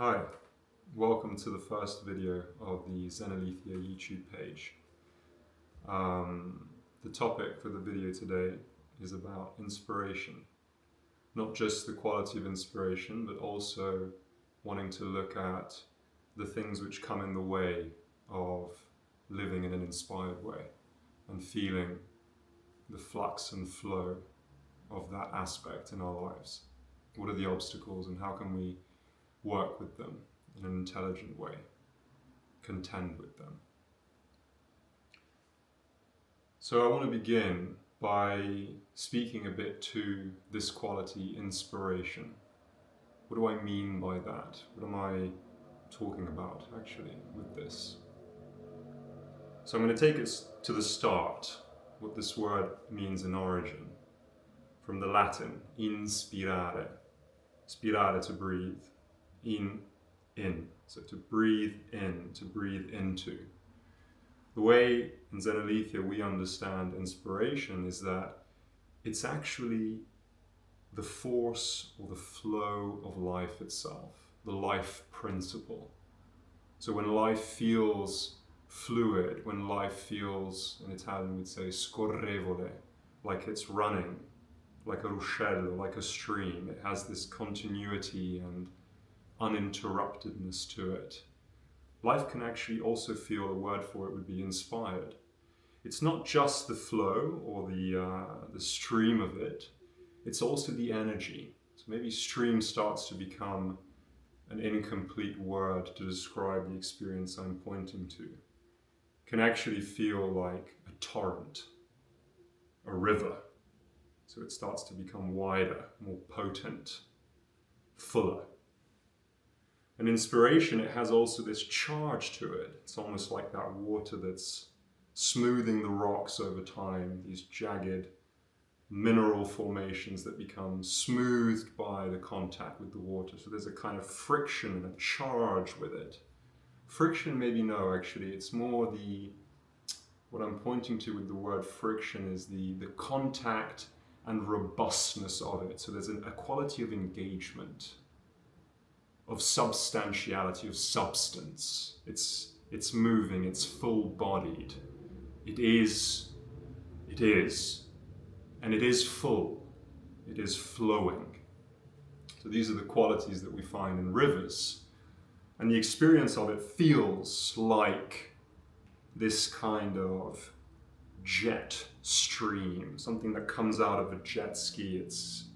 Hi, welcome to the first video of the Zenalethia YouTube page. The topic for the video today is about inspiration. Not just the quality of inspiration, but also wanting to look at the things which come in the way of living in an inspired way and feeling the flux and flow of that aspect in our lives. What are the obstacles and how can we work with them in an intelligent way, contend with them. So I want to begin by speaking a bit to this quality, inspiration. What do I mean by that? What am I talking about actually with this? So I'm going to take us to the start, what this word means in origin, from the Latin, inspirare, spirare to breathe, in, so to breathe in, to breathe into. The way in Zenalethia we understand inspiration is that it's actually the force or the flow of life itself, the life principle. So when life feels fluid, when life feels, in Italian we'd say scorrevole, like it's running, like a ruscello, like a stream, it has this continuity and uninterruptedness to it. Life can actually also feel, a word for it would be inspired. It's not just the flow or the stream of it, it's also the energy. So maybe stream starts to become an incomplete word to describe the experience I'm pointing to. It can actually feel like a torrent, a river. So it starts to become wider, more potent, fuller. And inspiration, it has also this charge to it. It's almost like that water that's smoothing the rocks over time, these jagged mineral formations that become smoothed by the contact with the water. So there's a kind of friction and a charge with it. Friction, maybe no, actually, it's more what I'm pointing to with the word friction is the contact and robustness of it. So there's a quality of engagement, of substantiality, of substance. It's moving, it's full-bodied. It is, and it is full. It is flowing. So these are the qualities that we find in rivers. And the experience of it feels like this kind of jet stream, something that comes out of a jet ski. It's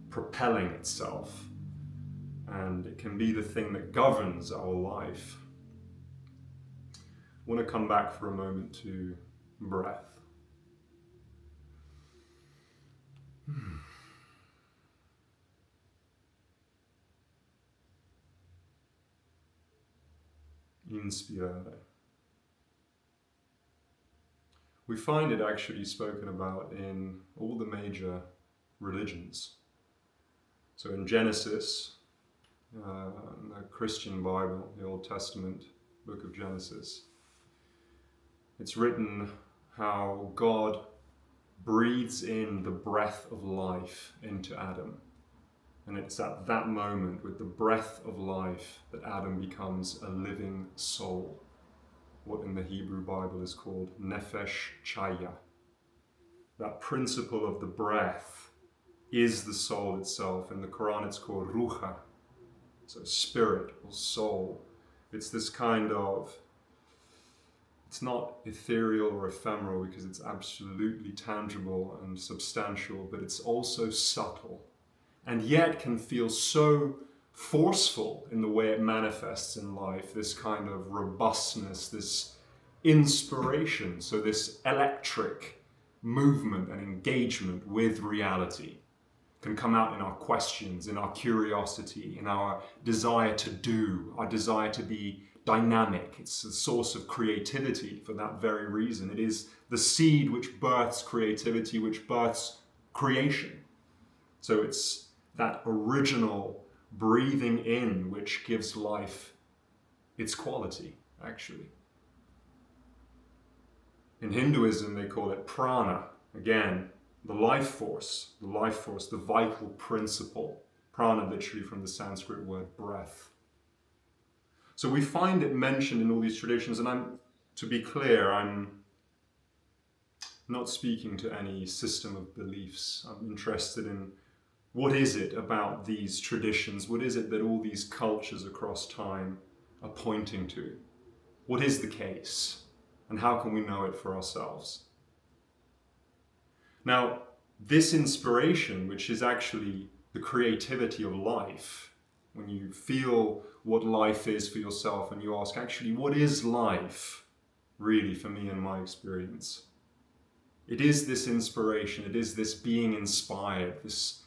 propelling itself. And it can be the thing that governs our life. I want to come back for a moment to breath. Inspirare. We find it actually spoken about in all the major religions. So in Genesis, the Christian Bible, the Old Testament book of Genesis, it's written how God breathes in the breath of life into Adam. And it's at that moment, with the breath of life, that Adam becomes a living soul, what in the Hebrew Bible is called nefesh chaya. That principle of the breath is the soul itself. In the Quran it's called ruha, so spirit or soul. It's this kind of, it's not ethereal or ephemeral because it's absolutely tangible and substantial, but it's also subtle and yet can feel so forceful in the way it manifests in life, this kind of robustness, this inspiration, so this electric movement and engagement with reality can come out in our questions, in our curiosity, in our desire to do, our desire to be dynamic. It's a source of creativity for that very reason. It is the seed which births creativity, which births creation. So it's that original breathing in which gives life its quality, actually. In Hinduism, they call it prana. Again, the life force, the vital principle. Prana, literally from the Sanskrit word breath. So we find it mentioned in all these traditions, and to be clear, I'm not speaking to any system of beliefs. I'm interested in what is it about these traditions, what is it that all these cultures across time are pointing to? What is the case? And how can we know it for ourselves? Now, this inspiration, which is actually the creativity of life, when you feel what life is for yourself and you ask, actually, what is life really for me in my experience? It is this inspiration, it is this being inspired, this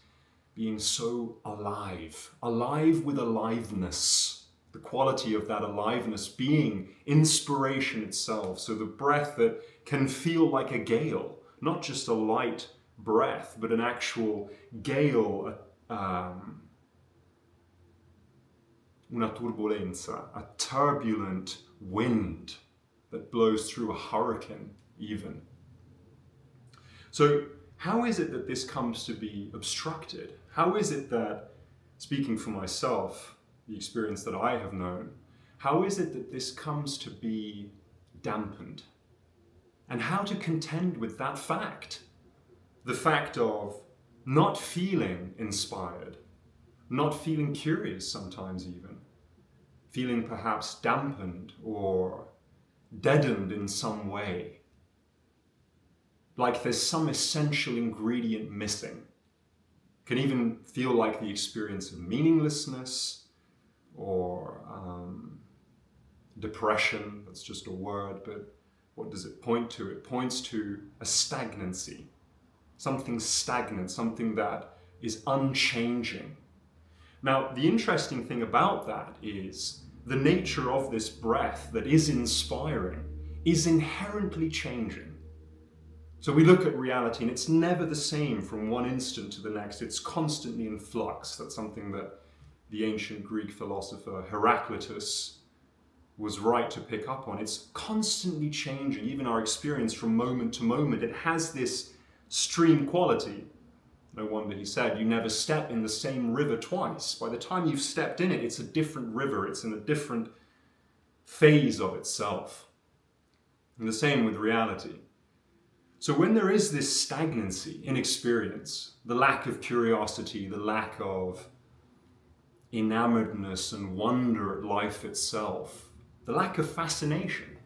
being so alive, alive with aliveness, the quality of that aliveness being inspiration itself. So the breath that can feel like a gale, not just a light breath, but an actual gale, una turbulenza, a turbulent wind that blows through a hurricane even. So how is it that this comes to be obstructed? How is it that, speaking for myself, the experience that I have known, how is it that this comes to be dampened? And how to contend with that fact? The fact of not feeling inspired, not feeling curious sometimes even, feeling perhaps dampened or deadened in some way. Like there's some essential ingredient missing. Can even feel like the experience of meaninglessness or depression. That's just a word, but what does it point to? It points to a stagnancy, something stagnant, something that is unchanging. Now, the interesting thing about that is the nature of this breath that is inspiring is inherently changing. So we look at reality and it's never the same from one instant to the next. It's constantly in flux. That's something that the ancient Greek philosopher Heraclitus was right to pick up on. It's constantly changing, even our experience from moment to moment. It has this stream quality. No wonder he said, you never step in the same river twice. By the time you've stepped in it, it's a different river. It's in a different phase of itself. And the same with reality. So when there is this stagnancy in experience, the lack of curiosity, the lack of enamoredness and wonder at life itself, the lack of fascination,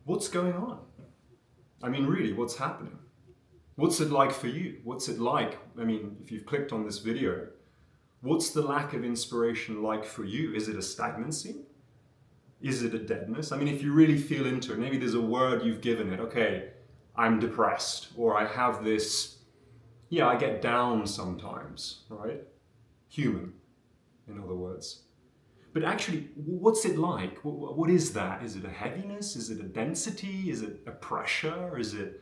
what's going on? I mean, really, what's happening? What's it like for you? What's it like? I mean, if you've clicked on this video, what's the lack of inspiration like for you? Is it a stagnancy? Is it a deadness? I mean, if you really feel into it, maybe there's a word you've given it. Okay, I'm depressed, or I have this, I get down sometimes, right? Human, in other words. But actually, what's it like? What is that? Is it a heaviness? Is it a density? Is it a pressure? Is it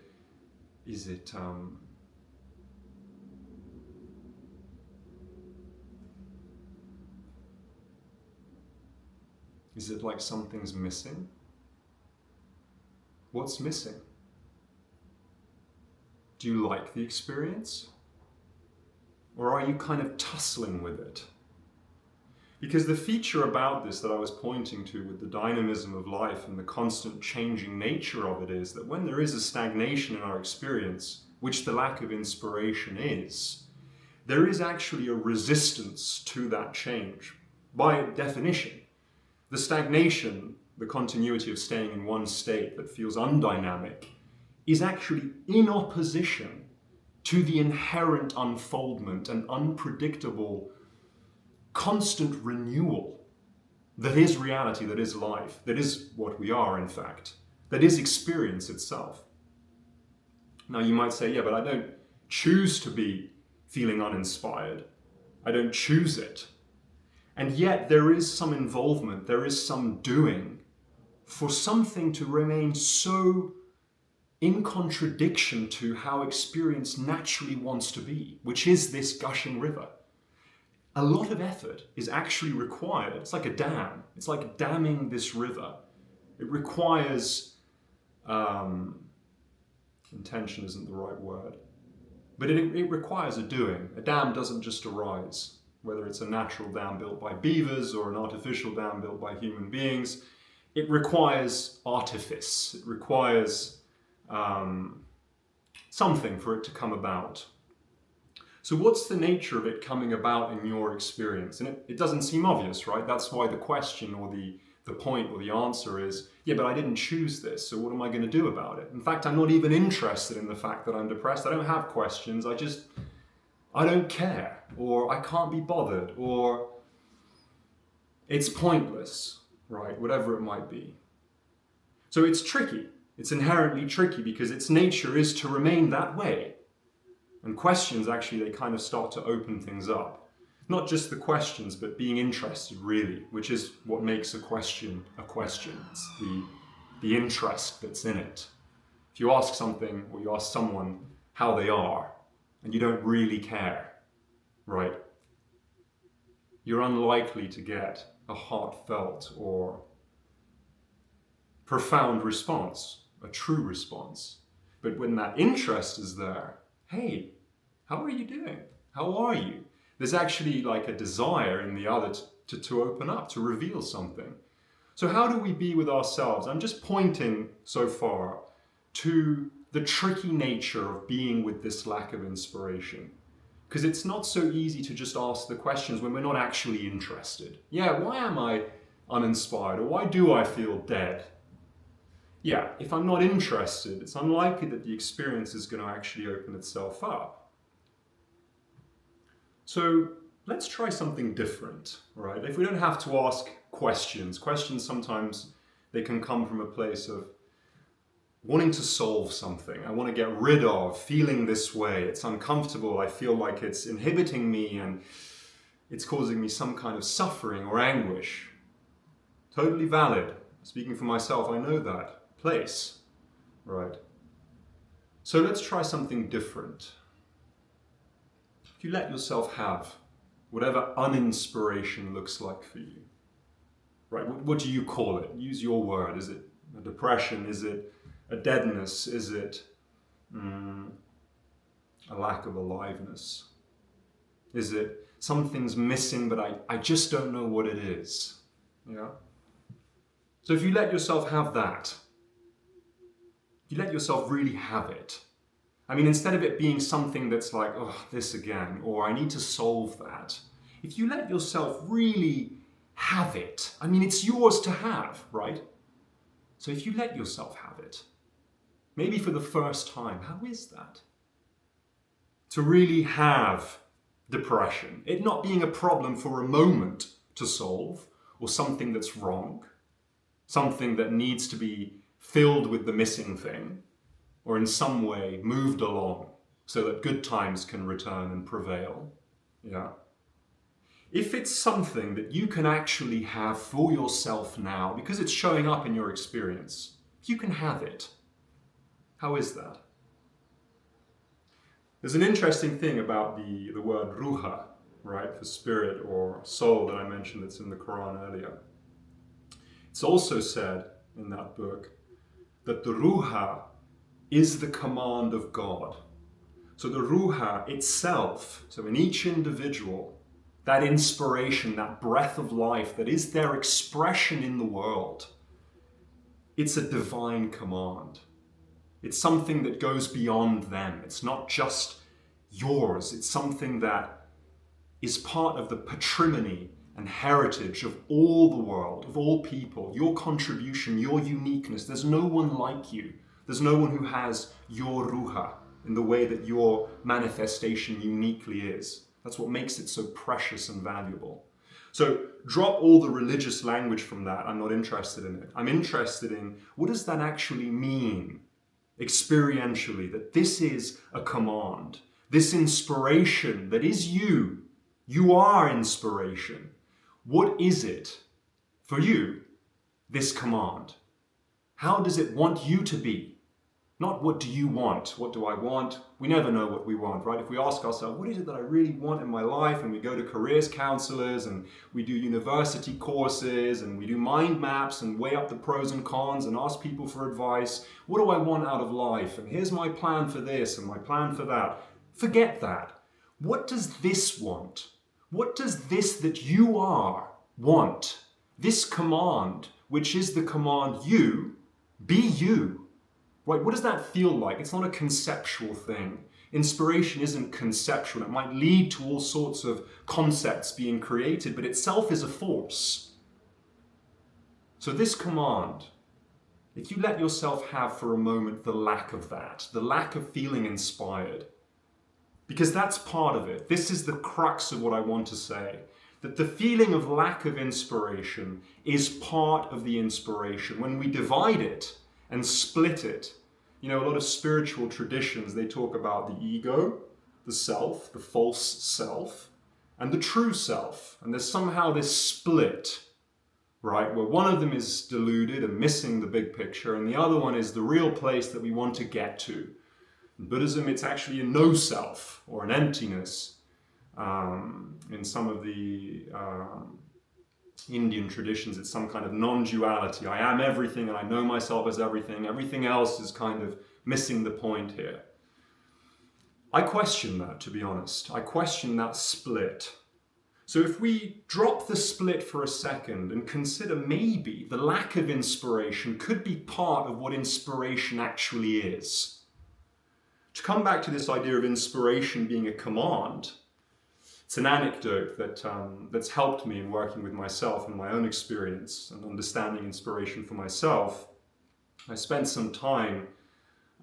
like something's missing? What's missing? Do you like the experience? Or are you kind of tussling with it? Because the feature about this that I was pointing to with the dynamism of life and the constant changing nature of it is that when there is a stagnation in our experience, which the lack of inspiration is, there is actually a resistance to that change. By definition, the stagnation, the continuity of staying in one state that feels undynamic, is actually in opposition to the inherent unfoldment and unpredictable constant renewal that is reality, that is life, that is what we are, in fact, that is experience itself. Now you might say, yeah, but I don't choose to be feeling uninspired. I don't choose it. And yet there is some involvement, there is some doing for something to remain so in contradiction to how experience naturally wants to be, which is this gushing river. A lot of effort is actually required. It's like a dam. It's like damming this river. It requires, intention isn't the right word, but it requires a doing. A dam doesn't just arise. whether it's a natural dam built by beavers or an artificial dam built by human beings, it requires artifice. It requires something for it to come about. So what's the nature of it coming about in your experience? And it doesn't seem obvious, right? That's why the question or the point or the answer is, yeah, but I didn't choose this, so what am I going to do about it? In fact, I'm not even interested in the fact that I'm depressed. I don't have questions. I don't care, or I can't be bothered, or it's pointless, right? Whatever it might be. So it's tricky. It's inherently tricky because its nature is to remain that way. And questions, actually, they kind of start to open things up. Not just the questions, but being interested, really, which is what makes a question a question. It's the interest that's in it. If you ask something, or you ask someone how they are, and you don't really care, right? You're unlikely to get a heartfelt or profound response, a true response. But when that interest is there, hey, how are you doing? How are you? There's actually like a desire in the other to open up, to reveal something. So how do we be with ourselves? I'm just pointing so far to the tricky nature of being with this lack of inspiration. Because it's not so easy to just ask the questions when we're not actually interested. Yeah, why am I uninspired? Or why do I feel dead? Yeah, if I'm not interested, it's unlikely that the experience is going to actually open itself up. So let's try something different, right? If we don't have to ask questions sometimes they can come from a place of wanting to solve something. I want to get rid of feeling this way. It's uncomfortable. I feel like it's inhibiting me and it's causing me some kind of suffering or anguish. Totally valid. Speaking for myself, I know that place, right? So let's try something different. If you let yourself have whatever uninspiration looks like for you, right? What do you call it? Use your word. Is it a depression? Is it a deadness? Is it a lack of aliveness? Is it something's missing but I just don't know what it is? Yeah. So if you let yourself have that, you let yourself really have it. I mean, instead of it being something that's like, oh, this again, or I need to solve that, if you let yourself really have it, I mean, it's yours to have, right? So if you let yourself have it, maybe for the first time, how is that? To really have depression, it not being a problem for a moment to solve, or something that's wrong, something that needs to be filled with the missing thing, or in some way moved along so that good times can return and prevail. Yeah. If it's something that you can actually have for yourself now, because it's showing up in your experience, if you can have it, how is that? There's an interesting thing about the word ruha, right, for spirit or soul that I mentioned that's in the Quran earlier. It's also said in that book that the ruha is the command of God. So the ruha itself, so in each individual, that inspiration, that breath of life that is their expression in the world, it's a divine command. It's something that goes beyond them. It's not just yours. It's something that is part of the patrimony and heritage of all the world, of all people, your contribution, your uniqueness. There's no one like you. There's no one who has your ruha in the way that your manifestation uniquely is. That's what makes it so precious and valuable. So drop all the religious language from that. I'm not interested in it. I'm interested in what does that actually mean experientially, that this is a command, this inspiration that is you. You are inspiration. What is it for you, this command? How does it want you to be? Not what do you want? What do I want? We never know what we want, right? If we ask ourselves, what is it that I really want in my life? And we go to careers counselors and we do university courses and we do mind maps and weigh up the pros and cons and ask people for advice. What do I want out of life? And here's my plan for this and my plan for that. Forget that. What does this want? What does this that you are want? This command, which is the command you, be you. Right? What does that feel like? It's not a conceptual thing. Inspiration isn't conceptual. It might lead to all sorts of concepts being created, but itself is a force. So this command, if you let yourself have for a moment the lack of that, the lack of feeling inspired, because that's part of it. This is the crux of what I want to say. That the feeling of lack of inspiration is part of the inspiration. When we divide it and split it, a lot of spiritual traditions, they talk about the ego, the self, the false self, and the true self. And there's somehow this split, right, where one of them is deluded and missing the big picture, and the other one is the real place that we want to get to. In Buddhism, it's actually a no self or an emptiness. In some of the Indian traditions, it's some kind of non-duality. I am everything and I know myself as everything. Everything else is kind of missing the point here. I question that, to be honest. I question that split. So if we drop the split for a second and consider maybe the lack of inspiration could be part of what inspiration actually is. To come back to this idea of inspiration being a command, it's an anecdote that's helped me in working with myself and my own experience and understanding inspiration for myself. I spent some time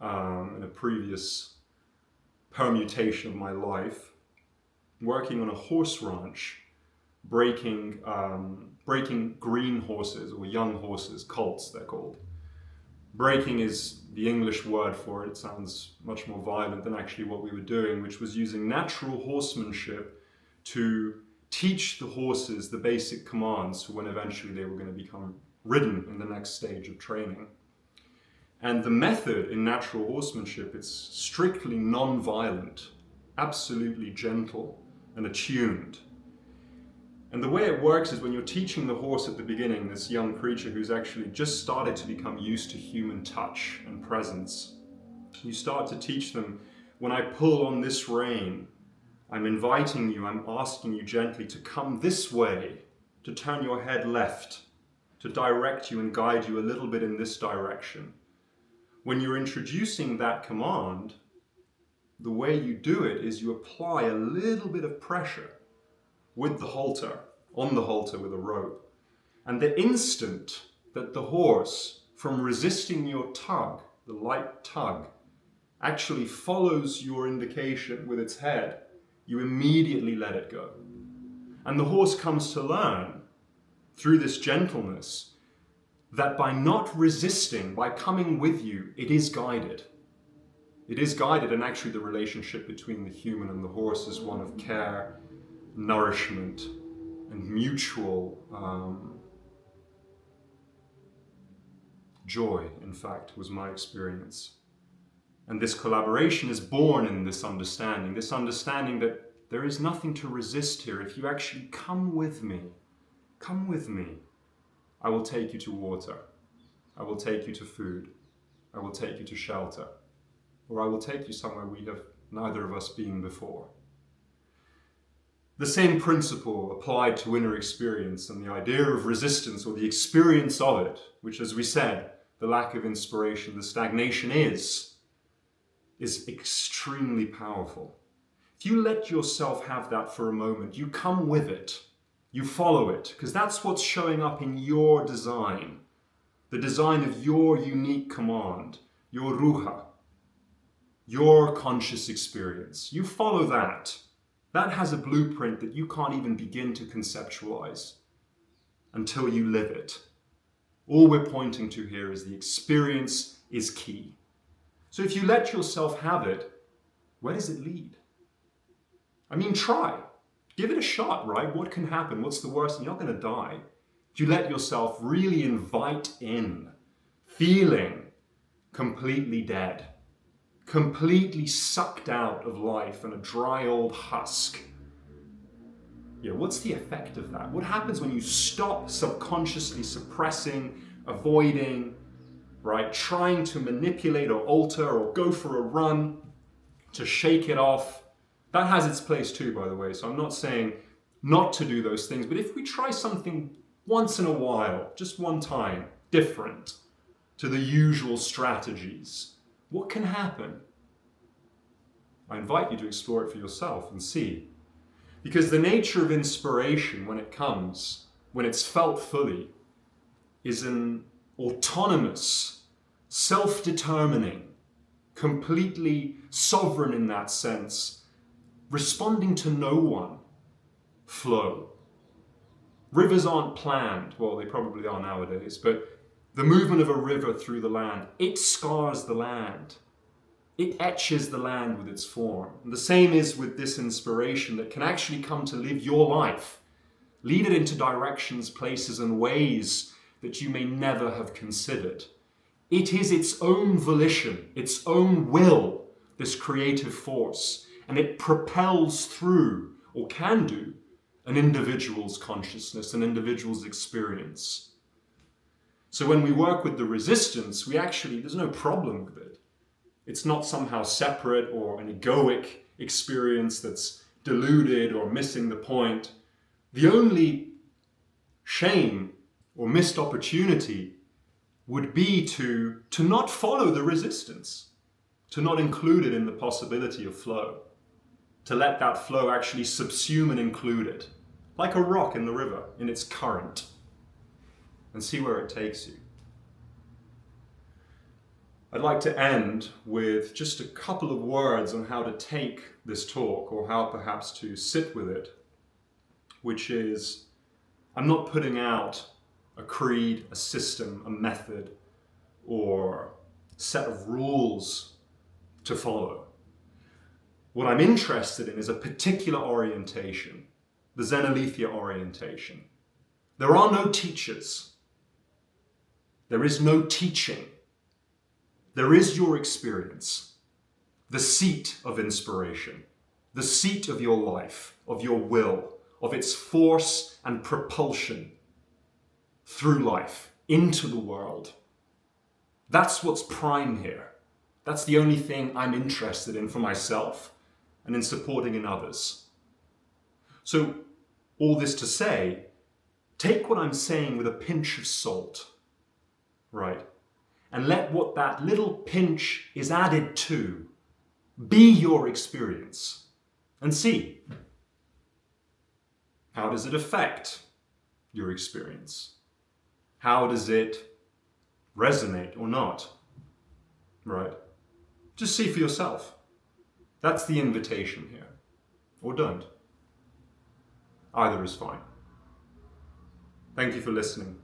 in a previous permutation of my life working on a horse ranch, breaking green horses or young horses, colts they're called. Breaking is the English word for it. It sounds much more violent than actually what we were doing, which was using natural horsemanship to teach the horses the basic commands for when eventually they were going to become ridden in the next stage of training. And the method in natural horsemanship, it's strictly non-violent, absolutely gentle and attuned. And the way it works is when you're teaching the horse at the beginning, this young creature who's actually just started to become used to human touch and presence, you start to teach them, when I pull on this rein, I'm inviting you, I'm asking you gently to come this way, to turn your head left, to direct you and guide you a little bit in this direction. When you're introducing that command, the way you do it is you apply a little bit of pressure with the halter, on the halter with a rope. And the instant that the horse, from resisting your tug, the light tug, actually follows your indication with its head, you immediately let it go. And the horse comes to learn through this gentleness that by not resisting, by coming with you, it is guided. It is guided, and actually the relationship between the human and the horse is one of care, nourishment, and mutual joy, in fact, was my experience. And this collaboration is born in this understanding that there is nothing to resist here. If you actually come with me, I will take you to water, I will take you to food, I will take you to shelter, or I will take you somewhere we have neither of us been before. The same principle applied to inner experience and the idea of resistance or the experience of it, which, as we said, the lack of inspiration, the stagnation is extremely powerful. If you let yourself have that for a moment, you come with it, you follow it, because that's what's showing up in your design, the design of your unique command, your ruha, your conscious experience. You follow that. That has a blueprint that you can't even begin to conceptualize until you live it. All we're pointing to here is the experience is key. So if you let yourself have it, where does it lead? I mean, try. Give it a shot, right? What can happen? What's the worst? You're not going to die. If you let yourself really invite in, feeling completely dead, completely sucked out of life and a dry old husk. What's the effect of that? What happens when you stop subconsciously suppressing, avoiding, right? Trying to manipulate or alter or go for a run to shake it off. That has its place too, by the way. So I'm not saying not to do those things. But if we try something once in a while, just one time, different to the usual strategies, what can happen? I invite you to explore it for yourself and see. Because the nature of inspiration, when it comes, when it's felt fully, is an autonomous, self-determining, completely sovereign in that sense, responding to no one flow. Rivers aren't planned. Well, they probably are nowadays, but the movement of a river through the land, it scars the land. It etches the land with its form. And the same is with this inspiration that can actually come to live your life. Lead it into directions, places, and ways that you may never have considered. It is its own volition, its own will, this creative force, and it propels through, or can do, an individual's consciousness, an individual's experience. So when we work with the resistance, there's no problem with it. It's not somehow separate or an egoic experience that's deluded or missing the point. The only shame or missed opportunity would be to not follow the resistance, to not include it in the possibility of flow, to let that flow actually subsume and include it, like a rock in the river, in its current, and see where it takes you. I'd like to end with just a couple of words on how to take this talk, or how perhaps to sit with it, which is, I'm not putting out a creed, a system, a method, or set of rules to follow. What I'm interested in is a particular orientation, the Zen Aletheia orientation. There are no teachers. There is no teaching. There is your experience, the seat of inspiration, the seat of your life, of your will, of its force and propulsion through life, into the world. That's what's prime here. That's the only thing I'm interested in for myself and in supporting in others. So, all this to say, take what I'm saying with a pinch of salt, right? And let what that little pinch is added to be your experience. And see, how does it affect your experience? How does it resonate or not? Right? Just see for yourself. That's the invitation here. Or don't. Either is fine. Thank you for listening.